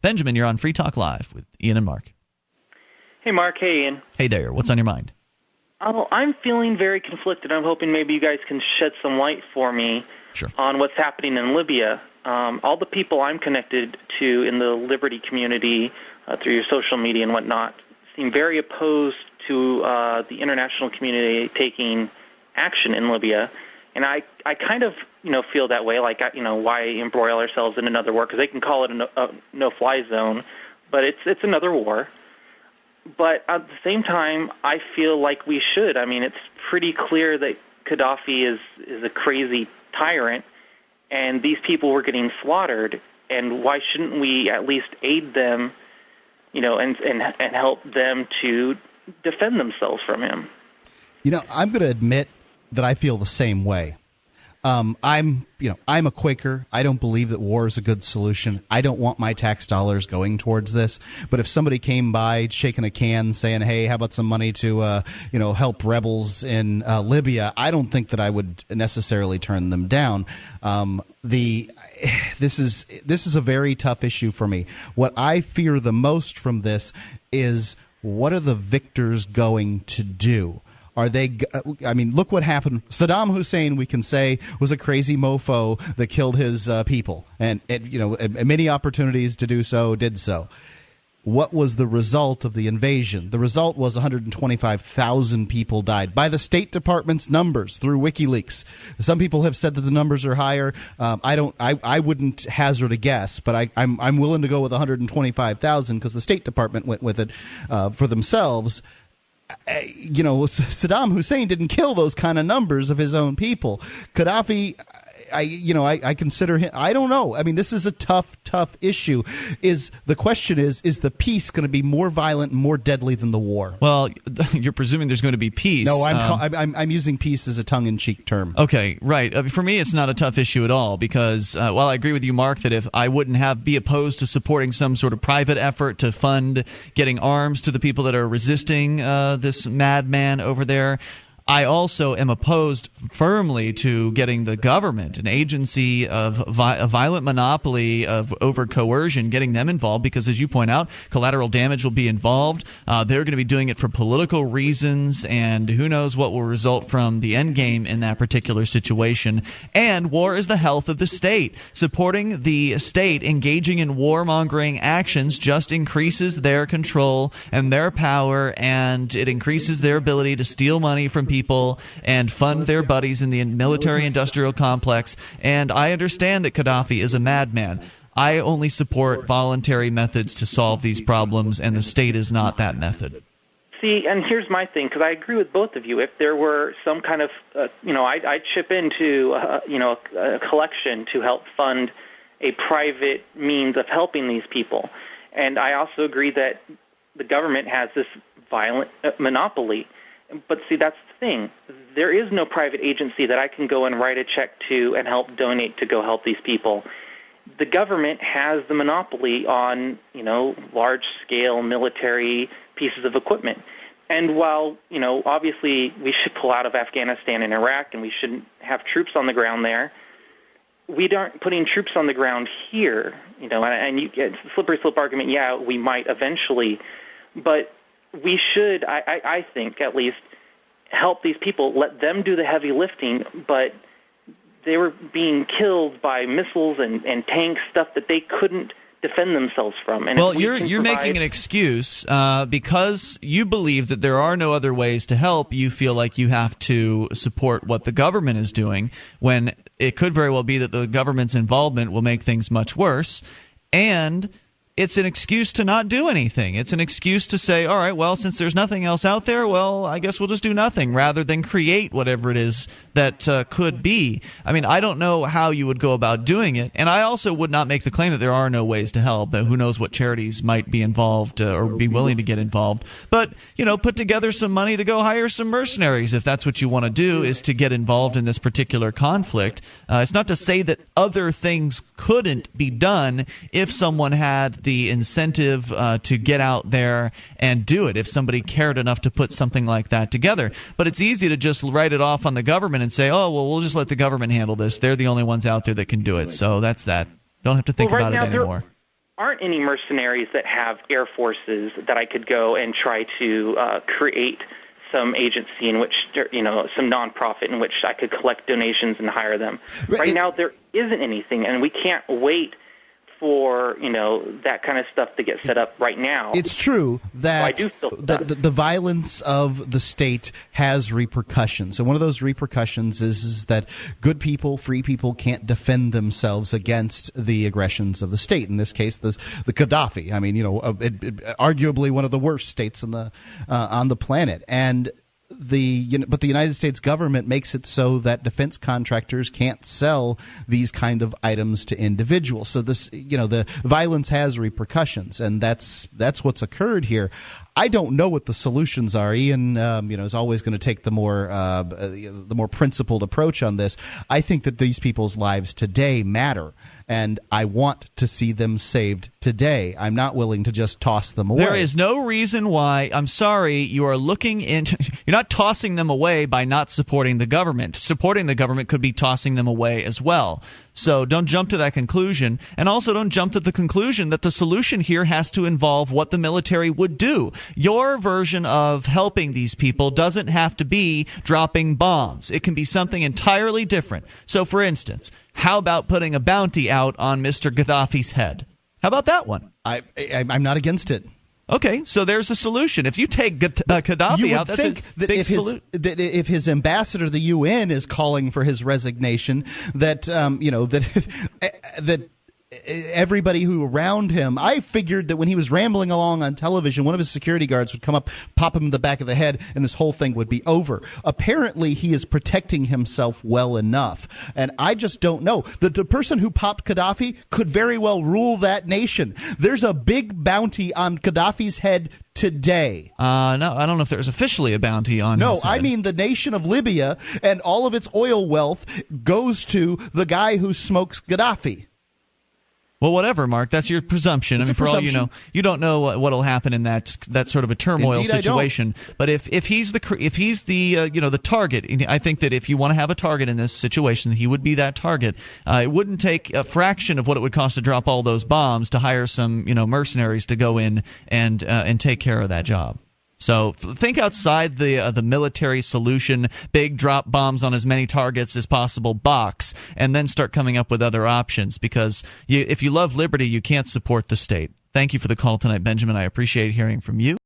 Benjamin, you're on Free Talk Live with Ian and Mark. Hey, Mark. Hey, Ian. Hey there. What's on your mind? I'm feeling very conflicted. I'm hoping maybe you guys can shed some light for me on what's happening in Libya. All the people I'm connected to in the Liberty community through your social media and whatnot seem very opposed to the international community taking action in Libya. And I kind of, feel that way, like, why embroil ourselves in another war? Because they can call it a no-fly zone, but it's another war. But at the same time, I feel like we should. I mean, it's pretty clear that Gaddafi is a crazy tyrant, and these people were getting slaughtered. And why shouldn't we at least aid them, and help them to defend themselves from him? I'm going to admit that I feel the same way. I'm a Quaker. I don't believe that war is a good solution. I don't want my tax dollars going towards this. But if somebody came by shaking a can saying, hey, how about some money to, help rebels in Libya, I don't think that I would necessarily turn them down. This is a very tough issue for me. What I fear the most from this is, what are the victors going to do? Are they? Look what happened. Saddam Hussein, we can say, was a crazy mofo that killed his people, and many opportunities to do so did so. What was the result of the invasion? The result was 125,000 people died by the State Department's numbers through WikiLeaks. Some people have said that the numbers are higher. I wouldn't hazard a guess, but I'm willing to go with 125,000 because the State Department went with it for themselves. Saddam Hussein didn't kill those kind of numbers of his own people. Gaddafi, I consider him. I don't know. I mean, this is a tough issue. The question is the peace going to be more violent and more deadly than the war? Well, you're presuming there's going to be peace. No, I'm using peace as a tongue-in-cheek term. Okay, right. For me, it's not a tough issue at all because, while I agree with you, Mark, that if I wouldn't be opposed to supporting some sort of private effort to fund getting arms to the people that are resisting this madman over there, I also am opposed firmly to getting the government, an agency of a violent monopoly over coercion, getting them involved because, as you point out, collateral damage will be involved. They're going to be doing it for political reasons, and who knows what will result from the end game in that particular situation. And war is the health of the state. Supporting the state engaging in warmongering actions just increases their control and their power, and it increases their ability to steal money from people and fund their buddies in the military-industrial complex. And I understand that Gaddafi is a madman. I only support voluntary methods to solve these problems, and the state is not that method. See, and here's my thing, because I agree with both of you. If there were some kind of, I'd chip into, a collection to help fund a private means of helping these people. And I also agree that the government has this violent monopoly. But see, that's the thing. There is no private agency that I can go and write a check to and help donate to go help these people. The government has the monopoly on, large-scale military pieces of equipment. And while, obviously we should pull out of Afghanistan and Iraq and we shouldn't have troops on the ground there, we aren't putting troops on the ground here, and it's a slippery slope argument, yeah, we might eventually, but we should, I think, at least, help these people, let them do the heavy lifting, but they were being killed by missiles and tanks, stuff that they couldn't defend themselves from. And well, you're making an excuse because you believe that there are no other ways to help. You feel like you have to support what the government is doing, when it could very well be that the government's involvement will make things much worse. And it's an excuse to not do anything. It's an excuse to say, all right, well, since there's nothing else out there, well, I guess we'll just do nothing rather than create whatever it is that could be. I mean, I don't know how you would go about doing it, and I also would not make the claim that there are no ways to help. Who knows what charities might be involved or be willing to get involved. But, put together some money to go hire some mercenaries if that's what you want to do, is to get involved in this particular conflict. It's not to say that other things couldn't be done if someone had the incentive to get out there and do it, if somebody cared enough to put something like that together. But it's easy to just write it off on the government and say, oh, well, we'll just let the government handle this. They're the only ones out there that can do it. So that's that. Don't have to think about it anymore. aren't any mercenaries that have air forces that I could go and try to create some agency in which, some nonprofit in which I could collect donations and hire them. Right now, there isn't anything, and we can't wait for that kind of stuff to get set up right now. It's true that the violence of the state has repercussions, and one of those repercussions is that good people, free people, can't defend themselves against the aggressions of the state. In this case, the Gaddafi. I mean, arguably one of the worst states on the planet, and. But the United States government makes it so that defense contractors can't sell these kind of items to individuals. So this, the violence has repercussions, and that's what's occurred here. I don't know what the solutions are. Ian, is always going to take the more principled approach on this. I think that these people's lives today matter, and I want to see them saved today. I'm not willing to just toss them away. There is no reason why. I'm sorry, you are looking into. You're not tossing them away by not supporting the government. Supporting the government could be tossing them away as well. So don't jump to that conclusion, and also don't jump to the conclusion that the solution here has to involve what the military would do. Your version of helping these people doesn't have to be dropping bombs. It can be something entirely different. So, for instance, how about putting a bounty out on Mr. Gaddafi's head? How about that one? I'm not against it. Okay, so there's a solution. If you take Gaddafi out, that's a big solution. That if his ambassador to the UN is calling for his resignation, that everybody who around him, I figured that when he was rambling along on television, one of his security guards would come up, pop him in the back of the head, and this whole thing would be over. Apparently, he is protecting himself well enough, and I just don't know. The person who popped Gaddafi could very well rule that nation. There's a big bounty on Gaddafi's head today. No, I don't know if there's officially a bounty on his head. I mean the nation of Libya and all of its oil wealth goes to the guy who smokes Gaddafi. Well, whatever, Mark. That's your presumption. For all you know, you don't know what'll happen in that sort of a turmoil situation. But if he's the target, I think that if you want to have a target in this situation, he would be that target. It wouldn't take a fraction of what it would cost to drop all those bombs to hire some mercenaries to go in and take care of that job. So think outside the military solution, big drop bombs on as many targets as possible box, and then start coming up with other options, because if you love liberty, you can't support the state. Thank you for the call tonight, Benjamin. I appreciate hearing from you.